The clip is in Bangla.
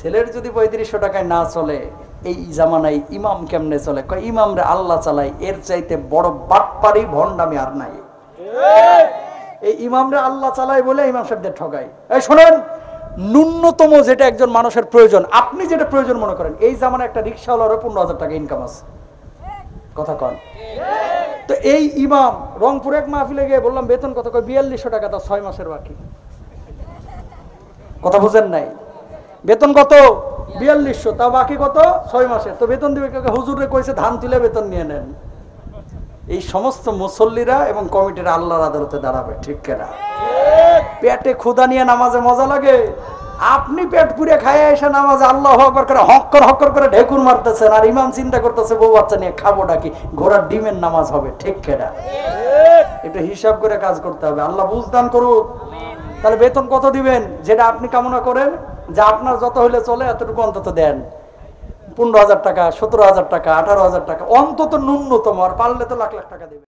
ছেলের যদি ৩৫০০ টাকায় না চলে, এই জামানায় ইমাম কেমনে চলে? কয় ইমামরে আল্লাহ চালায়, এর চাইতে বড় বাটপারি ভণ্ডামি আর নাই। এই ইমামরে আল্লাহ চালায় বলে ইমাম সাহেবদের ঠগায়। এই শোনেন, ন্যূনতম যেটা একজন মানুষের প্রয়োজন, আপনি যেটা প্রয়োজন মনে করেন, এই জামানায় একটা রিক্সাওয়ালারও ১৫,০০০ টাকা ইনকাম আছে। কথা কন। তো এই ইমাম রংপুর এক মাহফিলে গিয়ে বললাম বেতন কত? কয় ৪২০০ টাকা, তা ৬ মাসের বাকি। কথা বুঝেন নাই? বেতন কত? ৪২০০, তা বাকি কত? ৬ মাসের। তো বেতন দিবে হুজুরে কইছে ধান তুলে বেতন নিয়ে নেন। এই সমস্ত মুসল্লিরা এবং কমিটিরা আল্লাহর আদালতে দাঁড়াবে, ঠিক কিনা? পেটে ক্ষুধা নিয়ে নামাজে মজা লাগে? আপনি পেট পুড়ে খায় এসে নামাজে আল্লাহু আকবার করে হক্কর করে ঢেকুর মারতেছেন, আর ইমাম চিন্তা করতেছে বউ বাচ্চা নিয়ে খাবো নাকি, ঘোড়ার ডিমের নামাজ হবে, ঠিক কিনা? একটু হিসাব করে কাজ করতে হবে। আল্লাহ বুঝদান করুক। তাহলে বেতন কত দিবেন? যেটা আপনি কামনা করেন যে আপনার যত হইলে চলে এতটুকু অন্তত দেন। ১৫,০০০ টাকা, ১৭,০০০ টাকা, ১৮,০০০ টাকা, অন্তত ন্যূনতম, আর পারলে তো লাখ লাখ টাকা দেবেন।